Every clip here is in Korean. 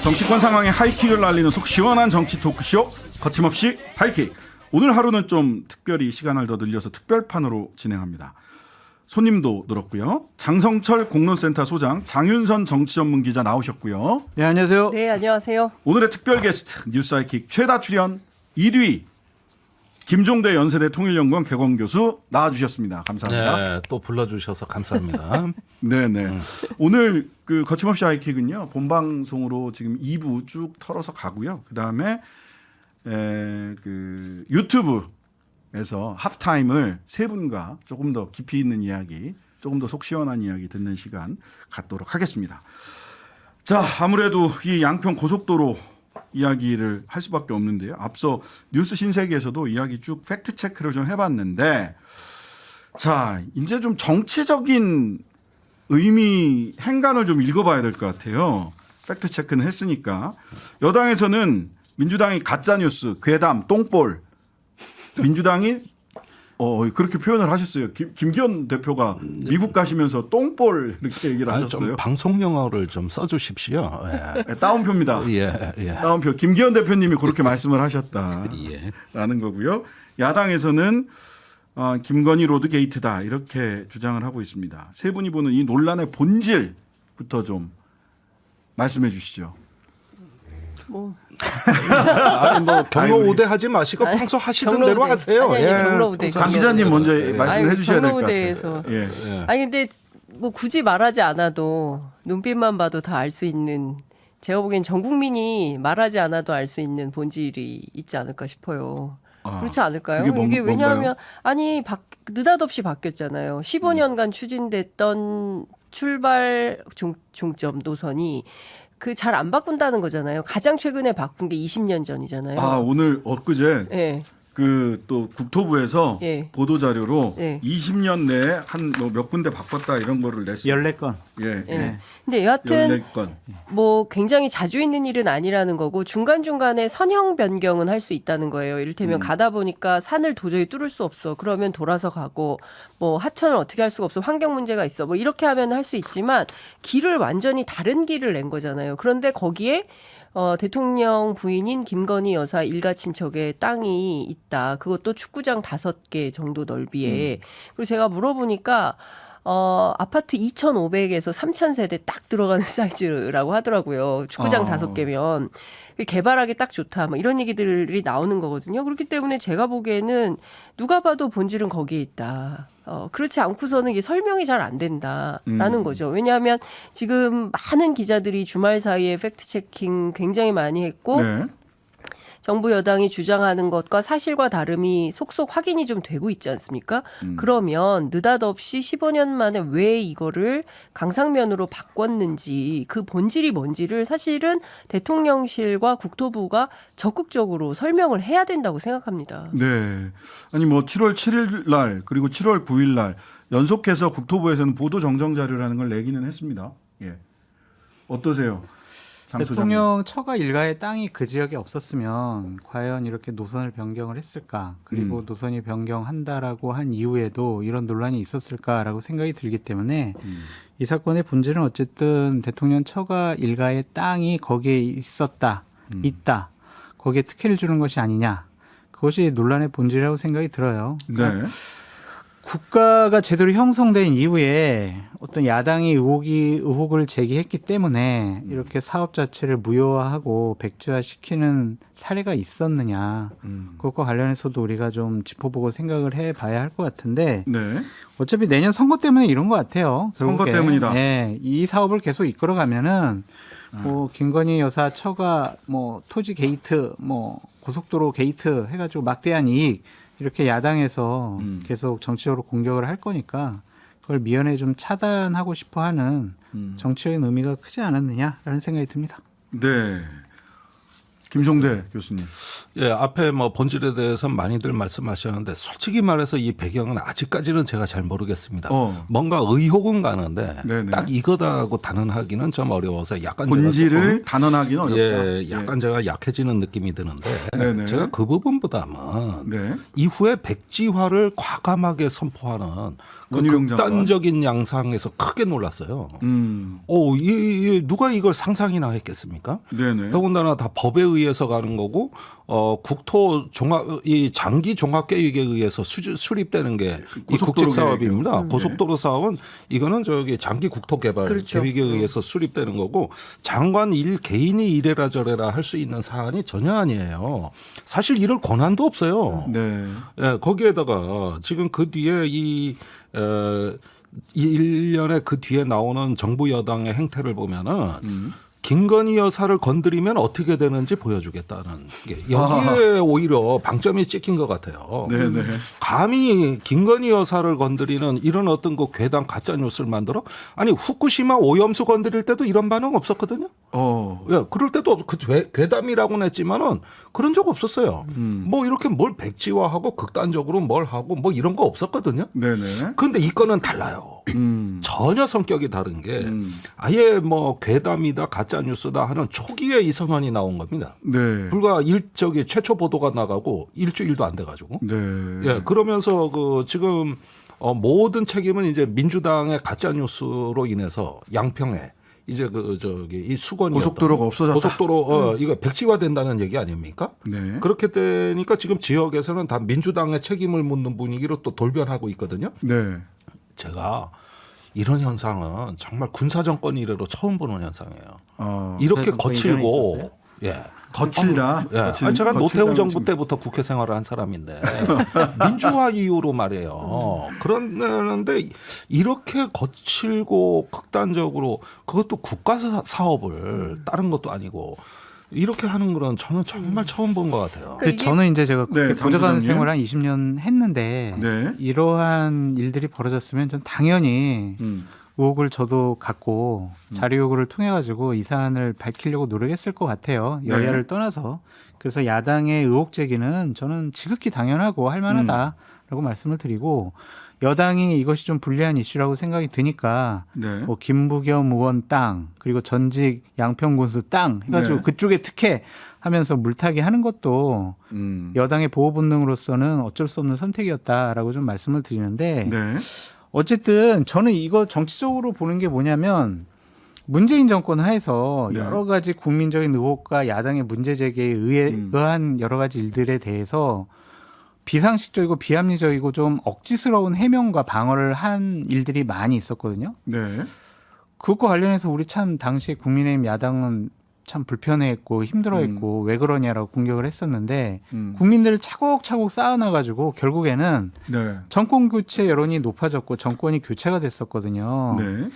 정치권 상황에 하이킥을 날리는 속 시원한 정치 토크쇼 거침없이 하이킥. 오늘 하루는 좀 특별히 시간을 더 늘려서 특별판으로 진행합니다. 손님도 늘었고요. 장성철 공론센터 소장, 장윤선 정치전문기자 나오셨고요. 네, 안녕하세요. 네, 안녕하세요. 오늘의 특별 게스트 뉴스 하이킥 최다 출연 1위 김종대 연세대 통일연구원 개공교수 나와주셨습니다. 감사합니다. 네, 또 불러주셔서 감사합니다. 네네. 오늘 그 거침없이 하이킥은요 본방송으로 지금 2부 쭉 털어서 가고요. 그 다음에 그 유튜브에서 하프타임을 세 분과 조금 더 깊이 있는 이야기, 조금 더 속 시원한 이야기 듣는 시간 갖도록 하겠습니다. 자, 아무래도 이 양평 고속도로 이야기를 할 수밖에 없는데요. 앞서 뉴스 신세계에서도 이야기 쭉 팩트 체크를 좀 해봤는데, 자, 이제 좀 정치적인 의미 행간을 좀 읽어봐야 될 것 같아요. 팩트 체크는 했으니까. 여당에서는 민주당이 가짜뉴스, 괴담, 똥볼, 민주당이 그렇게 표현을 하셨어요. 김기현 대표가 미국 가시면서 똥볼 이렇게 얘기를 하셨어요. 좀 방송 용어를 좀 써주십시오. 예. 네, 따옴표입니다. 예. 따옴표. 김기현 대표님이 그렇게 말씀을 하셨다라는 예. 거고요. 야당에서는 김건희 로드 게이트다 이렇게 주장을 하고 있습니다. 세 분이 보는 이 논란의 본질부터 좀 말씀해 주시죠. 아니 뭐 경로 우대하지 마시고 평소 하시던 경로 대로 우대. 하세요. 아니, 경로 우대. 장 기자님 먼저 말씀을 해주셔야 될 것 같아요. 경로우대에서. 예. 아니 근데 뭐 굳이 말하지 않아도 눈빛만 봐도 다 알 수 있는, 제가 보기엔 전 국민이 말하지 않아도 알 수 있는 본질이 있지 않을까 싶어요. 그렇지 않을까요? 이게 왜냐하면 아니 느닷없이 바뀌었잖아요. 15년간 추진됐던 출발 종점 노선이 그 잘 안 바꾼다는 거잖아요. 가장 최근에 바꾼 게 20년 전이잖아요. 오늘 엊그제 예. 그 또 국토부에서 예. 보도 자료로 예. 20년 내에 한 뭐 몇 군데 바꿨다 이런 거를 냈어요. 14건. 예. 예. 근데 여하튼 14건. 뭐 굉장히 자주 있는 일은 아니라는 거고, 중간중간에 선형 변경은 할 수 있다는 거예요. 이를테면 가다 보니까 산을 도저히 뚫을 수 없어. 그러면 돌아서 가고, 뭐 하천을 어떻게 할 수가 없어. 환경 문제가 있어. 뭐 이렇게 하면 할 수 있지만 길을 완전히 다른 길을 낸 거잖아요. 그런데 거기에 대통령 부인인 김건희 여사 일가 친척의 땅이 있다. 그것도 축구장 5개 정도 넓이에. 그리고 제가 물어보니까 아파트 2,500에서 3,000세대 딱 들어가는 사이즈라고 하더라고요. 축구장 5개면. 개발하기 딱 좋다. 뭐 이런 얘기들이 나오는 거거든요. 그렇기 때문에 제가 보기에는 누가 봐도 본질은 거기에 있다. 그렇지 않고서는 이게 설명이 잘 안 된다라는 거죠. 왜냐하면 지금 많은 기자들이 주말 사이에 팩트 체킹 굉장히 많이 했고, 네. 정부 여당이 주장하는 것과 사실과 다름이 속속 확인이 좀 되고 있지 않습니까? 그러면 느닷없이 15년 만에 왜 이거를 강상면으로 바꿨는지, 그 본질이 뭔지를 사실은 대통령실과 국토부가 적극적으로 설명을 해야 된다고 생각합니다. 네. 아니 뭐 7월 7일 날 그리고 7월 9일 날 연속해서 국토부에서는 보도 정정 자료라는 걸 내기는 했습니다. 예. 어떠세요? 장 소장님. 대통령 처가 일가의 땅이 그 지역에 없었으면 과연 이렇게 노선을 변경을 했을까? 그리고 노선이 변경한다라고 한 이후에도 이런 논란이 있었을까라고 생각이 들기 때문에 이 사건의 본질은 어쨌든 대통령 처가 일가의 땅이 거기에 있었다, 있다. 거기에 특혜를 주는 것이 아니냐. 그것이 논란의 본질이라고 생각이 들어요. 그러니까 네. 국가가 제대로 형성된 이후에 어떤 야당이 의혹을 제기했기 때문에 이렇게 사업 자체를 무효화하고 백지화시키는 사례가 있었느냐. 그것과 관련해서도 우리가 좀 짚어보고 생각을 해봐야 할 것 같은데, 네. 어차피 내년 선거 때문에 이런 것 같아요. 선거 결국에. 때문이다. 네, 이 사업을 계속 이끌어가면은 뭐 김건희 여사 처가 뭐 토지 게이트, 뭐 고속도로 게이트 해가지고 막대한 이익 이렇게 야당에서 계속 정치적으로 공격을 할 거니까 그걸 미연에 좀 차단하고 싶어하는 정치적인 의미가 크지 않았느냐라는 생각이 듭니다. 네. 김종대 교수님. 예, 앞에 뭐 본질에 대해서 많이들 말씀하셨는데 솔직히 말해서 이 배경은 아직까지는 제가 잘 모르겠습니다. 뭔가 의혹은 가는데 네네. 딱 이거다고 단언하기는 좀 어려워서 약간 본질을 단언하기는 어렵다. 예, 약간 제가 약해지는 느낌이 드는데 네네. 제가 그 부분보다는 네. 이후에 백지화를 과감하게 선포하는 그 원희룡 장관. 극단적인 양상에서 크게 놀랐어요. 누가 이걸 상상이나 했겠습니까? 네네. 더군다나 다 법에 의해서 가는 거고 국토 종합 이 장기 종합 계획에 의해서 수립되는 게 이 고속도로 국책 사업입니다. 계획이요. 고속도로 사업은 이거는 저기 장기 국토 개발 그렇죠. 계획에 의해서 수립되는 거고 장관 개인이 이래라 저래라 할 수 있는 사안이 전혀 아니에요. 사실 이럴 권한도 없어요. 네. 예, 거기에다가 지금 그 뒤에 이 일련의 그 뒤에 나오는 정부 여당의 행태를 보면은 김건희 여사를 건드리면 어떻게 되는지 보여주겠다는 게 여기에 오히려 방점이 찍힌 것 같아요. 네네. 감히 김건희 여사를 건드리는 이런 어떤 그 괴담 가짜 뉴스를 만들어? 아니 후쿠시마 오염수 건드릴 때도 이런 반응 없었거든요. 예, 그럴 때도 그 괴담이라고는 했지만은 그런 적 없었어요. 뭐 이렇게 뭘 백지화하고 극단적으로 뭘 하고 뭐 이런 거 없었거든요. 네네. 근데 이 건은 달라요. 전혀 성격이 다른 게 아예 뭐 괴담이다 가짜 뉴스다 하는 초기에 이 선언이 나온 겁니다. 네. 불과 최초 보도가 나가고 일주일도 안 돼가지고. 네. 예, 그러면서 그 지금 모든 책임은 이제 민주당의 가짜 뉴스로 인해서 양평에 이제 이 수건이 고속도로가 없어졌다. 고속도로 이거 백지화 된다는 얘기 아닙니까? 네. 그렇게 되니까 지금 지역에서는 다 민주당의 책임을 묻는 분위기로 또 돌변하고 있거든요. 네. 제가 이런 현상은 정말 군사정권 이래로 처음 보는 현상이에요. 이렇게 군사정권 거칠고 이전에 예. 거칠다. 예. 아니, 제가 노태우 정부 때부터 국회 생활을 한 사람인데 민주화 이후로 말이에요. 그런데 이렇게 거칠고 극단적으로 그것도 국가 사업을 다른 것도 아니고 이렇게 하는 거는 저는 정말 처음 본 것 같아요. 근데 저는 이제 제가 네, 보좌관 장소장님. 생활 한 20년 했는데 네. 이러한 일들이 벌어졌으면 전 당연히 의혹을 저도 갖고 자료 요구를 통해 가지고 이 사안을 밝히려고 노력했을 것 같아요. 여야를 떠나서. 그래서 야당의 의혹 제기는 저는 지극히 당연하고 할 만하다라고 말씀을 드리고 여당이 이것이 좀 불리한 이슈라고 생각이 드니까 네. 뭐 김부겸 의원 땅 그리고 전직 양평군수 땅 해가지고 네. 그쪽에 특혜하면서 물타기 하는 것도 여당의 보호 본능으로서는 어쩔 수 없는 선택이었다라고 좀 말씀을 드리는데 네. 어쨌든 저는 이거 정치적으로 보는 게 뭐냐면 문재인 정권 하에서 네. 여러 가지 국민적인 의혹과 야당의 문제 제기에 의한 여러 가지 일들에 대해서 비상식적이고 비합리적이고 좀 억지스러운 해명과 방어를 한 일들이 많이 있었거든요. 네. 그것과 관련해서 우리 참 당시 국민의힘 야당은 참 불편해했고 힘들어했고 왜 그러냐라고 공격을 했었는데 국민들을 차곡차곡 쌓아놔가지고 결국에는 네. 정권 교체 여론이 높아졌고 정권이 교체가 됐었거든요. 네.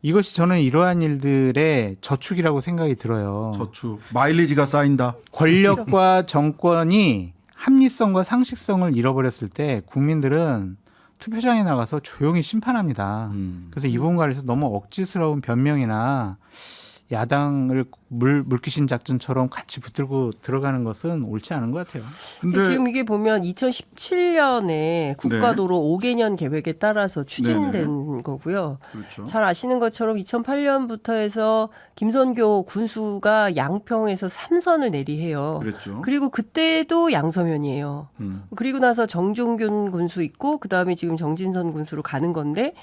이것이 저는 이러한 일들의 저축이라고 생각이 들어요. 저축. 마일리지가 쌓인다. 권력과 정권이 합리성과 상식성을 잃어버렸을 때 국민들은 투표장에 나가서 조용히 심판합니다. 그래서 이 부분과 관련해서 너무 억지스러운 변명이나 야당을 물귀신 작전처럼 같이 붙들고 들어가는 것은 옳지 않은 것 같아요. 근데 지금 이게 보면 2017년에 국가도로 5개년 계획에 따라서 추진된 네네. 거고요. 그렇죠. 잘 아시는 것처럼 2008년부터 해서 김선교 군수가 양평에서 3선을 내리해요. 그랬죠. 그리고 그때도 양서면이에요. 그리고 나서 정종균 군수 있고 그다음에 지금 정진선 군수로 가는 건데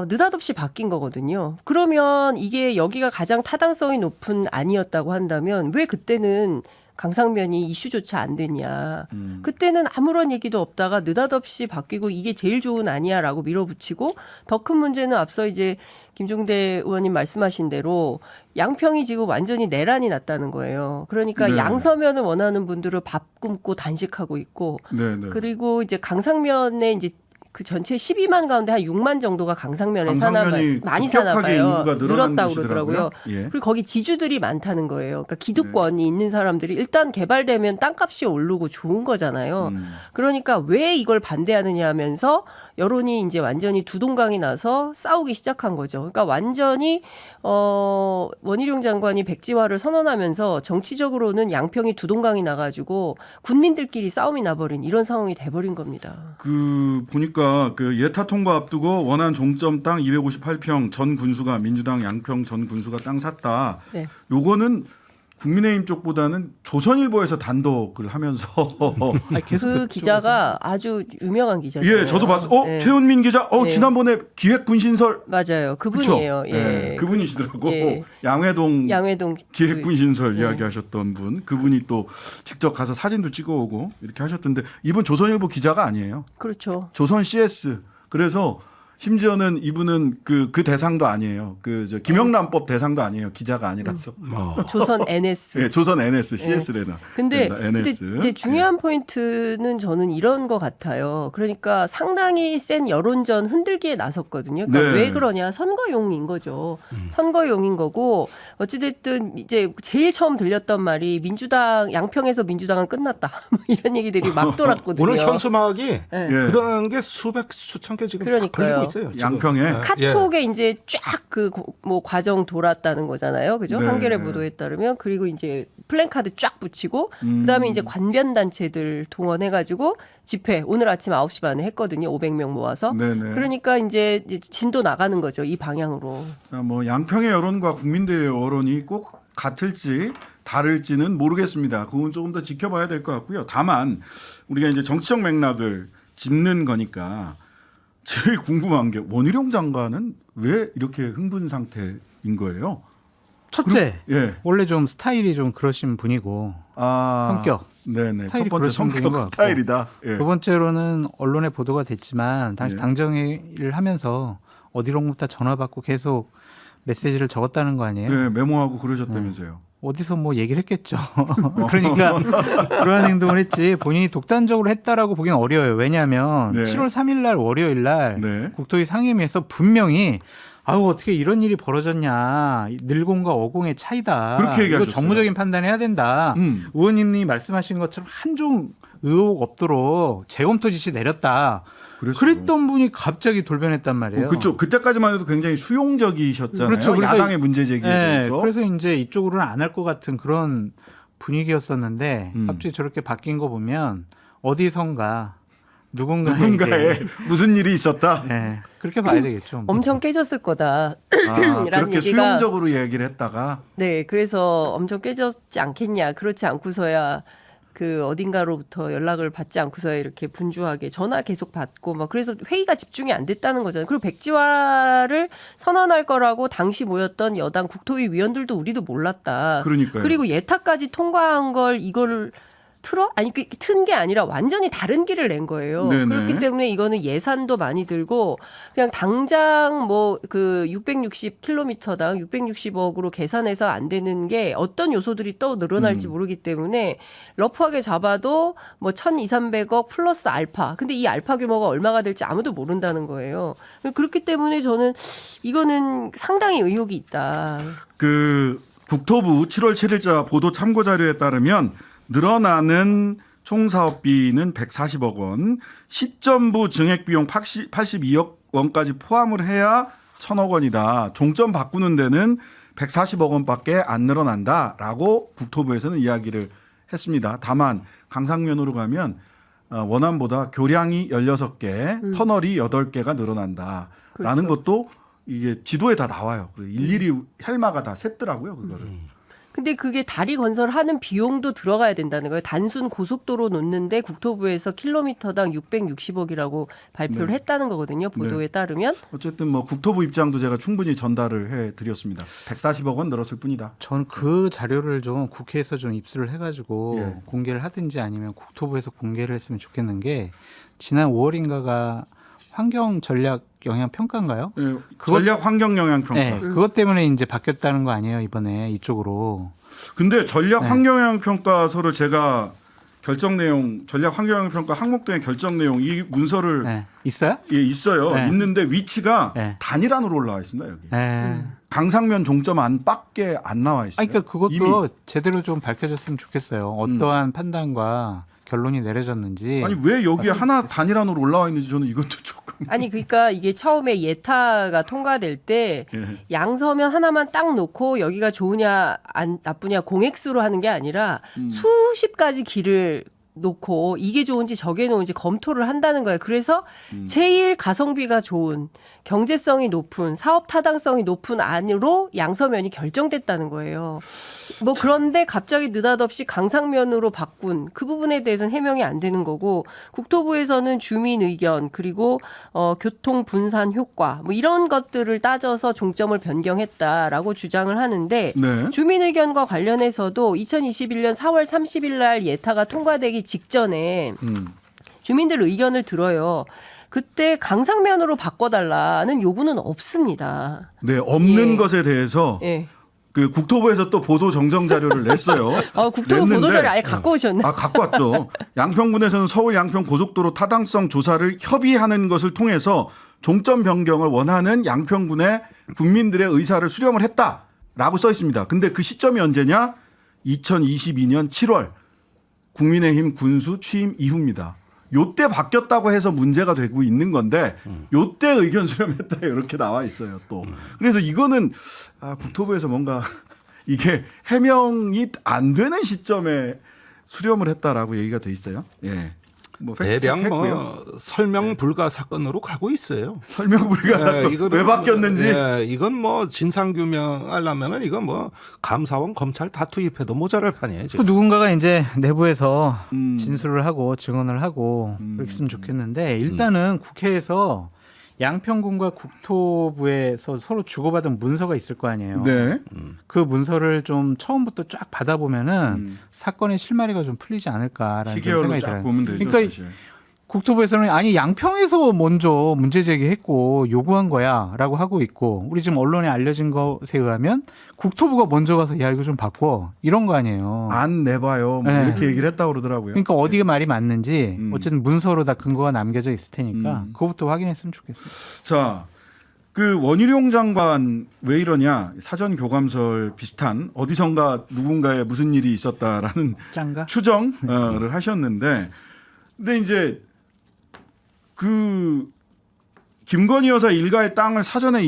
느닷없이 바뀐 거거든요. 그러면 이게 여기가 가장 타당성이 높은 안이었다고 한다면 왜 그때는 강상면이 이슈조차 안 됐냐. 그때는 아무런 얘기도 없다가 느닷없이 바뀌고 이게 제일 좋은 안이야라고 밀어붙이고 더 큰 문제는 앞서 이제 김종대 의원님 말씀하신 대로 양평이 지금 완전히 내란이 났다는 거예요. 그러니까 네. 양서면을 원하는 분들을 밥 굶고 단식하고 있고 네네. 그리고 이제 강상면에 이제 그 전체 12만 가운데 한 6만 정도가 강상면에 사나 강상면이 많이 사나 급격하게 봐요. 인구가 늘어난 늘었다고 곳이더라고요. 그러더라고요. 예. 그리고 거기 지주들이 많다는 거예요. 그러니까 기득권이 있는 사람들이 일단 개발되면 땅값이 오르고 좋은 거잖아요. 그러니까 왜 이걸 반대하느냐 하면서 여론이 이제 완전히 두동강이 나서 싸우기 시작한 거죠. 그러니까 완전히 원희룡 장관이 백지화를 선언하면서 정치적으로는 양평이 두동강이 나가지고 군민들끼리 싸움이 나버린 이런 상황이 돼버린 겁니다. 그 보니까 그 예타 통과 앞두고 원안 종점 땅 258평 전 군수가 민주당 양평 전 군수가 땅 샀다. 네. 요거는 국민의힘 쪽보다는 조선일보에서 단독을 하면서 아니, 계속 그 그쪽에서 기자가 아주 유명한 기자죠. 예, 저도 봤어요. 네. 최은민 기자, 네. 지난번에 기획군신설 맞아요. 그쵸? 그분이에요. 예. 네, 그분이시더라고. 예. 양회동 양회동 기획군신설 그- 이야기하셨던 분, 그분이 또 직접 가서 사진도 찍어오고 이렇게 하셨던데 이분 조선일보 기자가 아니에요. 그렇죠. 조선 CS. 그래서 심지어는 이분은 그 대상도 아니에요. 김영란법 대상도 아니에요. 기자가 아니라서. 조선 NS. 예, 조선 NS, CS래나. 근데 NS. 중요한 포인트는 저는 이런 것 같아요. 그러니까 상당히 센 여론전 흔들기에 나섰거든요. 그러니까 네. 왜 그러냐? 선거용인 거죠. 선거용인 거고 어찌됐든 이제 제일 처음 들렸던 말이 민주당 양평에서 민주당은 끝났다. 뭐 이런 얘기들이 막 돌았거든요. 오늘 현수막이 네. 예. 그런 게 수천 개 지금 그러니까요. 걸리고 있어요. 지금. 양평에. 예. 카톡에 이제 쫙 그 뭐 과정 돌았다는 거잖아요. 그죠? 네. 한겨레 보도에 따르면 그리고 이제 플랜카드 쫙 붙이고 그다음에 이제 관변 단체들 동원해 가지고 집회 오늘 아침 9시 반에 했거든요. 500명 모아서. 네네. 그러니까 이제 진도 나가는 거죠. 이 방향으로. 자, 뭐 양평의 여론과 국민대의 여론이 꼭 같을지 다를지는 모르겠습니다. 그건 조금 더 지켜봐야 될 것 같고요. 다만 우리가 이제 정치적 맥락을 짚는 거니까 제일 궁금한 게 원희룡 장관은 왜 이렇게 흥분 상태인 거예요? 첫째, 예. 원래 좀 스타일이 좀 그러신 분이고 성격. 네네. 첫 스타일이 번째 그러신 분인 것 성격 같고. 스타일이다. 예. 두 번째로는 언론에 보도가 됐지만 당시 예. 당정회의를 하면서 어디로부터 전화 받고 계속 메시지를 적었다는 거 아니에요? 예, 메모하고 그러셨다면서요. 어디서 뭐 얘기를 했겠죠. 그러니까 그러한 행동을 했지 본인이 독단적으로 했다라고 보기는 어려워요. 왜냐하면 네. 7월 3일 날 월요일 날 네. 국토위 상임위에서 분명히 아우 어떻게 이런 일이 벌어졌냐. 늘공과 어공의 차이다. 그렇게 이거 얘기하셨어요. 정무적인 판단해야 된다. 의원님이 말씀하신 것처럼 한 종 의혹 없도록 재검토 지시 내렸다. 그랬어요. 그랬던 분이 갑자기 돌변했단 말이에요. 그렇죠. 그때까지만 해도 굉장히 수용적이셨잖아요. 그렇죠. 그래서 야당의 문제 제기에 대해서. 그래서 이제 이쪽으로는 안 할 것 같은 그런 분위기였었는데 음. 갑자기 저렇게 바뀐 거 보면 어디선가 누군가에 누군가에 무슨 일이 있었다. 예, 그렇게 봐야 되겠죠. 뭐. 엄청 깨졌을 거다. 아, 라는 그렇게 얘기가- 수용적으로 얘기를 했다가 네, 그래서 엄청 깨졌지 않겠냐. 그렇지 않고서야 그 어딘가로부터 연락을 받지 않고서야 이렇게 분주하게 전화 계속 받고 막 그래서 회의가 집중이 안 됐다는 거잖아요. 그리고 백지화를 선언할 거라고 당시 모였던 여당 국토위 위원들도 우리도 몰랐다. 그러니까요. 그리고 예타까지 통과한 걸 이거를 틀어? 아니 튼 게 아니라 완전히 다른 길을 낸 거예요. 네네. 그렇기 때문에 이거는 예산도 많이 들고 그냥 당장 뭐 그 660km당 660억으로 계산해서 안 되는 게 어떤 요소들이 또 늘어날지 모르기 때문에 러프하게 잡아도 뭐 1,200~300억 플러스 알파. 근데 이 알파 규모가 얼마가 될지 아무도 모른다는 거예요. 그렇기 때문에 저는 이거는 상당히 의혹이 있다. 그 국토부 7월 7일자 보도 참고 자료에 따르면 늘어나는 총 사업비는 140억 원, 시점부 증액 비용 82억 원까지 포함을 해야 1,000억 원이다. 종점 바꾸는 데는 140억 원밖에 안 늘어난다라고 국토부에서는 이야기를 했습니다. 다만 강상면으로 가면 원안보다 교량이 16개, 터널이 8개가 늘어난다라는 그렇죠. 것도 이게 지도에 다 나와요. 그리고 일일이 헬마가 다 셌더라고요, 그거를. 근데 그게 다리 건설하는 비용도 들어가야 된다는 거예요. 단순 고속도로 놓는데 국토부에서 킬로미터당 660억이라고 발표를 네. 했다는 거거든요. 보도에 따르면. 어쨌든 뭐 국토부 입장도 제가 충분히 전달을 해 드렸습니다. 140억 원 늘었을 뿐이다. 전 그 자료를 좀 국회에서 좀 입수를 해가지고 예. 공개를 하든지 아니면 국토부에서 공개를 했으면 좋겠는 게 지난 5월인가가 환경 전략 영향 평가인가요? 예, 전략 환경 영향 평가. 네, 그것 때문에 이제 바뀌었다는 거 아니에요 이번에 이쪽으로. 근데 전략 네. 환경 영향 평가서를 제가 결정 내용, 전략 환경 영향 평가 항목등의 결정 내용 이 문서를 네. 있어요? 예, 있어요. 네. 있는데 위치가 네. 단일안으로 올라와 있습니다 여기. 네. 강상면 종점 안밖에 안 나와 있어요. 아니, 그러니까 그것도 이미. 제대로 좀 밝혀졌으면 좋겠어요. 어떠한 판단과 결론이 내려졌는지. 아니 왜 여기 하나 단일안으로 올라와 있는지 저는 이것도 조금 아니 그러니까 이게 처음에 예타가 통과될 때 예. 양서면 하나만 딱 놓고 여기가 좋으냐 나쁘냐 공액수로 하는 게 아니라 수십 가지 길을 놓고 이게 좋은지 저게 좋은지 검토를 한다는 거예요. 그래서 제일 가성비가 좋은 경제성이 높은 사업 타당성이 높은 안으로 양서면이 결정됐다는 거예요. 뭐 그런데 갑자기 느닷없이 강상면으로 바꾼 그 부분에 대해서는 해명이 안 되는 거고 국토부에서는 주민 의견 그리고 교통 분산 효과 뭐 이런 것들을 따져서 종점을 변경했다라고 주장을 하는데 네. 주민 의견과 관련해서도 2021년 4월 30일 날 예타가 통과되기 직전에 주민들 의견을 들어요. 그때 강상면으로 바꿔달라는 요구는 없습니다. 네, 없는 예. 것에 대해서 예. 그 국토부에서 또 보도 정정 자료를 냈어요. 국토부 냈는데 보도자를 아예 갖고 오셨네. 갖고 왔죠. 양평군에서는 서울 양평 고속도로 타당성 조사를 협의하는 것을 통해서 종점 변경을 원하는 양평군의 국민들의 의사를 수렴을 했다라고 써 있습니다. 근데 그 시점이 언제냐? 2022년 7월 국민의힘 군수 취임 이후입니다. 요때 바뀌었다고 해서 문제가 되고 있는 건데 요때 의견 수렴했다 이렇게 나와 있어요 또. 그래서 이거는 국토부에서 뭔가 이게 해명이 안 되는 시점에 수렴을 했다라고 얘기가 돼 있어요. 예. 뭐 대략 팩트체크했고요. 뭐 설명 불가 사건으로 가고 있어요. 설명 불가 이거는 왜 바뀌었는지. 이건 뭐 진상 규명하려면은 이건 뭐 감사원 검찰 다 투입해도 모자랄 판이에요. 또 지금. 누군가가 이제 내부에서 진술을 하고 증언을 하고 그렇게 했으면 좋겠는데 일단은 국회에서 양평군과 국토부에서 서로 주고받은 문서가 있을 거 아니에요. 네. 그 문서를 좀 처음부터 쫙 받아보면은 사건의 실마리가 좀 풀리지 않을까라는 좀 시계열로 생각이 쫙 들어요. 보면 되죠. 그러니까 사실. 국토부에서는 아니 양평에서 먼저 문제 제기했고 요구한 거야라고 하고 있고 우리 지금 언론에 알려진 것에 의하면 국토부가 먼저 가서 야 이거 좀 바꿔 이런 거 아니에요. 안 내봐요. 뭐 네. 이렇게 얘기를 했다고 그러더라고요. 그러니까 어디가 말이 맞는지 어쨌든 문서로 다 근거가 남겨져 있을 테니까 그거부터 확인했으면 좋겠어요. 자, 그 원희룡 장관 왜 이러냐 사전 교감설 비슷한 어디선가 누군가에 무슨 일이 있었다라는 짠가? 추정을 하셨는데, 근데 이제 그 김건희 여사 일가의 땅을 사전에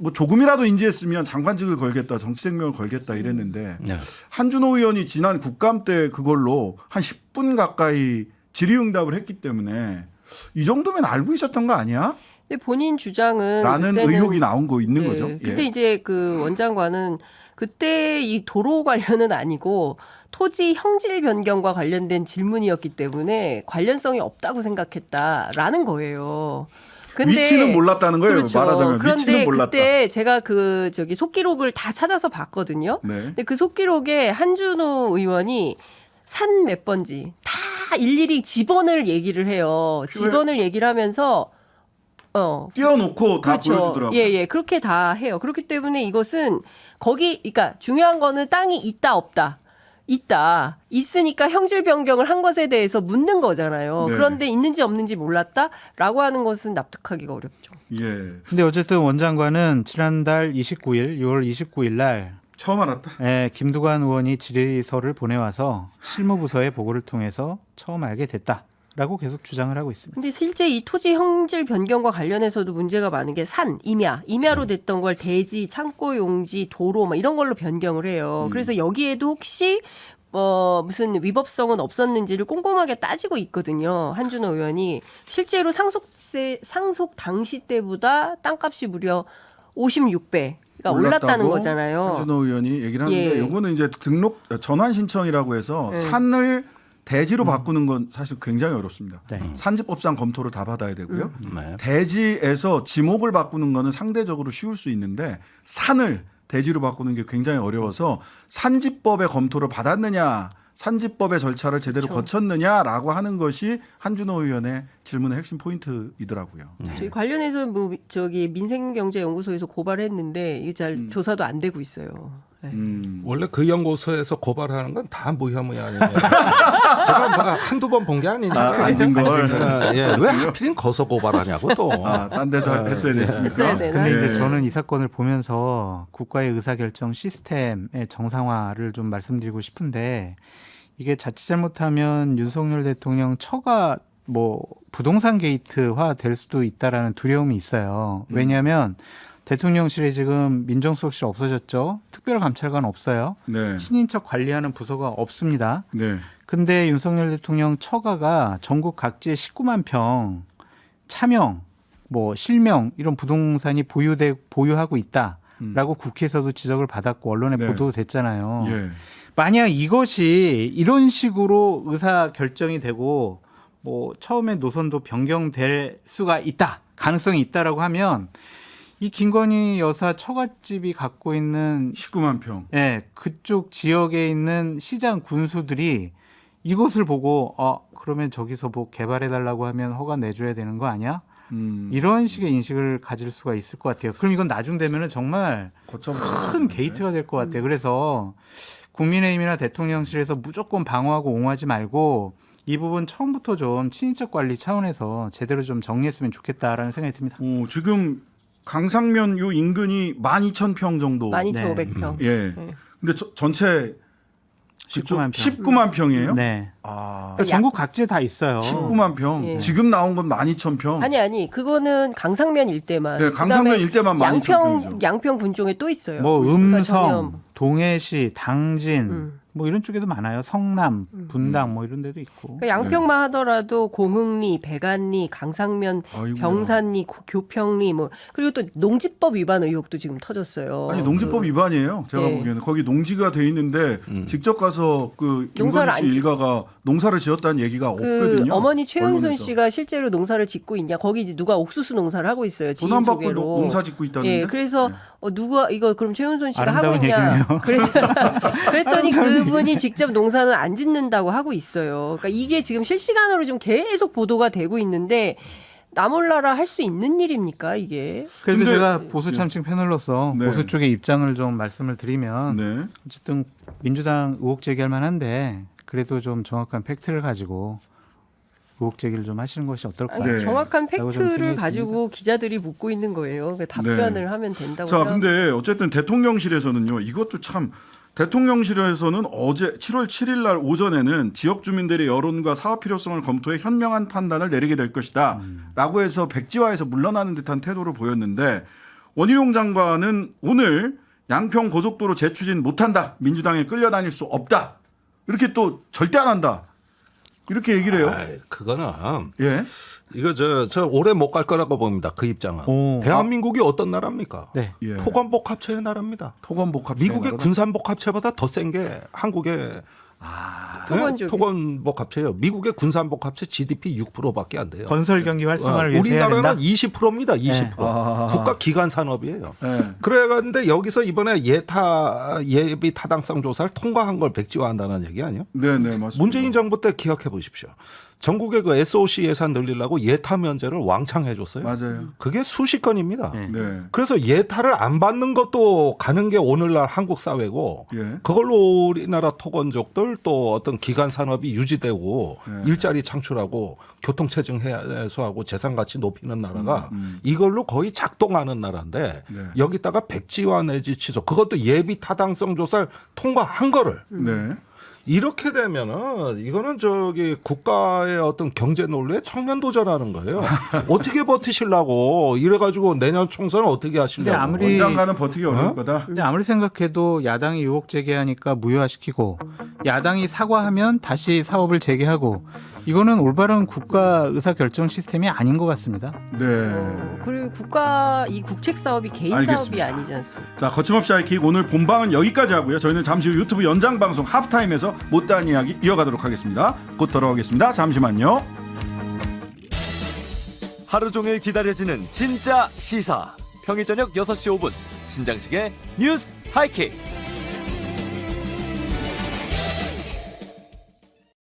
뭐 조금이라도 인지했으면 장관직을 걸겠다, 정치 생명을 걸겠다 이랬는데 네. 한준호 의원이 지난 국감 때 그걸로 한 10분 가까이 질의응답을 했기 때문에 이 정도면 알고 있었던 거 아니야? 근데 본인 주장은 라는 그때는 의혹이 나온 거 있는 네. 거죠. 근데 예. 이제 그 원장관은 그때 이 도로 관련은 아니고 토지 형질 변경과 관련된 질문이었기 때문에 관련성이 없다고 생각했다라는 거예요. 근데 위치는 몰랐다는 거예요. 그렇죠. 말하자면 그런데 위치는 몰랐다. 그때 제가 그 저기 속기록을 다 찾아서 봤거든요. 네. 근데 그 속기록에 한준호 의원이 산 몇 번지 다 일일이 집원을 얘기를 해요. 집원을 얘기를 하면서 띄워놓고 다 그렇죠. 보여주더라고요. 예, 그렇게 다 해요. 그렇기 때문에 이것은 그러니까 중요한 거는 땅이 있다 없다. 있으니까 형질 변경을 한 것에 대해서 묻는 거잖아요. 네. 그런데 있는지 없는지 몰랐다라고 하는 것은 납득하기가 어렵죠. 예. 근데 어쨌든 원장관은 지난달 29일 6월 29일 날 처음 알았다. 김두관 의원이 질의서를 보내와서 실무부서의 보고를 통해서 처음 알게 됐다라고 계속 주장을 하고 있습니다. 근데 실제 이 토지 형질 변경과 관련해서도 문제가 많은 게 임야로 됐던 걸 대지, 창고 용지, 도로 막 이런 걸로 변경을 해요. 그래서 여기에도 혹시 무슨 위법성은 없었는지를 꼼꼼하게 따지고 있거든요. 한준호 의원이 실제로 상속 당시 때보다 땅값이 무려 56배. 그러니까 올랐다는 거잖아요. 한준호 의원이 얘기를 하는데 예. 이거는 이제 전환 신청이라고 해서 산을 대지로 바꾸는 건 사실 굉장히 어렵습니다. 네. 산지법상 검토를 다 받아야 되고요. 네. 대지에서 지목을 바꾸는 거는 상대적으로 쉬울 수 있는데 산을 대지로 바꾸는 게 굉장히 어려워서 산지법의 검토를 받았느냐, 산지법의 절차를 제대로 거쳤느냐라고 하는 것이 한준호 의원의 질문의 핵심 포인트이더라고요. 저희 관련해서 민생경제연구소에서 고발했는데 이게 잘 조사도 안 되고 있어요. 네. 원래 그 연구소에서 고발하는 건 다 무혐의아니에요. 제가 한두 번 본 게 아니니까. 앉은 걸. 왜 하필 거서 고발하냐고 또. 딴 데서 했어야 됐습니까? 했어야 되나? 근데 예. 이제 저는 이 사건을 보면서 국가의 의사결정 시스템의 정상화를 좀 말씀드리고 싶은데 이게 자칫 잘못하면 윤석열 대통령 처가 뭐 부동산 게이트화 될 수도 있다라는 두려움이 있어요. 왜냐하면 대통령실에 지금 민정수석실 없어졌죠. 특별감찰관 없어요. 네. 친인척 관리하는 부서가 없습니다. 네. 근데 윤석열 대통령 처가가 전국 각지에 19만 평 차명, 뭐 실명 이런 부동산이 보유하고 있다라고 국회에서도 지적을 받았고 언론에 네. 보도됐잖아요. 예. 만약 이것이 이런 식으로 의사 결정이 되고 뭐 처음에 노선도 변경될 수가 있다, 가능성이 있다라고 하면 이 김건희 여사 처갓집이 갖고 있는 19만 평. 예, 그쪽 지역에 있는 시장 군수들이 이것을 보고 그러면 저기서 뭐 개발해 달라고 하면 허가 내줘야 되는 거 아니야? 이런 식의 인식을 가질 수가 있을 것 같아요. 그럼 이건 나중 되면은 정말 큰 게이트가 될 것 같아요. 그래서 국민의힘이나 대통령실에서 무조건 방어하고 옹호하지 말고 이 부분 처음부터 좀 친인척 관리 차원에서 제대로 좀 정리했으면 좋겠다라는 생각이 듭니다. 지금 강상면 요 인근이 12,000평 정도. 12,500평. 예. 네. 근데 전체 19만 평. 19만 평이에요? 네. 아. 그러니까 전국 각지에 다 있어요. 19만 평. 예. 지금 나온 건 12,000평. 아니 그거는 강상면 일대만. 네, 강상면 그다음에 일대만 12,000평이죠. 양평 군종에 또 있어요. 뭐 그러니까 전혀 음성, 동해시, 당진 뭐 이런 쪽에도 많아요. 성남, 분당 뭐 이런 데도 있고. 그러니까 양평만 하더라도 공흥리, 백안리, 강상면, 아이고야. 병산리, 교평리 뭐 그리고 또 농지법 위반 의혹도 지금 터졌어요. 아니 농지법 위반이에요. 제가 네. 보기에는 거기 농지가 돼 있는데 직접 가서 그 농사를 김건희 씨 일가가 농사를 지었다는 얘기가 그 없거든요. 어머니 최은순 언론에서. 씨가 실제로 농사를 짓고 있냐? 거기 이제 누가 옥수수 농사를 하고 있어요. 돈 지인 안 받고 소개로. 농사 짓고 있다는데. 예, 그래서 누가 이거 그럼 최은순 씨가 하고 아름다운 있냐? 얘기네요. 그랬더니 그분이 직접 농사는 안 짓는다고 하고 있어요. 그러니까 이게 지금 실시간으로 지금 계속 보도가 되고 있는데 나 몰라라 할 수 있는 일입니까 이게? 그래도 근데- 제가 보수 참칭 패널로서 네. 보수 쪽의 입장을 좀 말씀을 드리면 네. 어쨌든 민주당 의혹 제기할 만한데 그래도 좀 정확한 팩트를 가지고 의혹 제기를 좀 하시는 것이 어떨까? 아니, 네. 정확한 라고 좀 팩트를 생각이 가지고 기자들이 묻고 있는 거예요. 그 답변을 하면 된다고. 자, 생각- 근데 어쨌든 대통령실에서는요. 이것도 참 대통령실에서는 어제 7월 7일 날 오전에는 지역 주민들의 여론과 사업 필요성을 검토해 현명한 판단을 내리게 될 것이다. 라고 해서 백지화에서 물러나는 듯한 태도를 보였는데 원희룡 장관은 오늘 양평 고속도로 재추진 못한다. 민주당에 끌려다닐 수 없다. 이렇게 또 절대 안 한다. 이렇게 얘기를 해요. 아이, 그거는 예. 이거 저 오래 못 갈 거라고 봅니다. 그 입장은. 오. 대한민국이 어떤 나라입니까? 네. 예. 토건복합체의 나라입니다. 토건복합. 미국의 군산복합체보다 더 센 게 한국의 토건족이. 토건복합체예요. 미국의 군산복합체 GDP 6%밖에 안 돼요. 건설 경기 활성화를 위해서 해야 우리나라는 된다. 20%입니다. 20%. 아. 국가 기관 산업이에요. 예. 그래가는데 여기서 이번에 예비 타당성 조사를 통과한 걸 백지화한다는 얘기 아니에요? 네, 네, 맞습니다. 문재인 정부 때 기억해 보십시오. 전국의 그 SOC 예산 늘리려고 예타 면제를 왕창 해줬어요. 맞아요. 그게 수십 건입니다. 네. 네. 그래서 예타를 안 받는 것도 가는 게 오늘날 한국 사회고 예. 그걸로 우리나라 토건족들 또 어떤 기간 산업이 유지되고 예. 일자리 창출하고 교통체증 해소하고 재산 가치 높이는 나라가 이걸로 거의 작동하는 나라인데 네. 여기다가 백지화 내지 취소 그것도 예비 타당성 조사를 통과한 거를 네. 이렇게 되면은 이거는 저기 국가의 어떤 경제 논리에 청년도전하는 거예요. 어떻게 버티시려고 이래가지고 내년 총선을 어떻게 하시려고. 근데 아무리 원장관은 버티기 어려울 거다. 근데 아무리 생각해도 야당이 의혹 제기하니까 무효화시키고 야당이 사과하면 다시 사업을 재개하고 이거는 올바른 국가 의사 결정 시스템이 아닌 것 같습니다. 네. 그리고 이 국책 사업이 개인 알겠습니다. 사업이 아니지 않습니까? 자, 거침없이 하이킥 오늘 본방은 여기까지 하고요. 저희는 잠시 후 유튜브 연장 방송 하프타임에서 못다한 이야기 이어가도록 하겠습니다. 곧 돌아오겠습니다. 잠시만요. 하루 종일 기다려지는 진짜 시사. 평일 저녁 6시 5분 신장식의 뉴스 하이킥.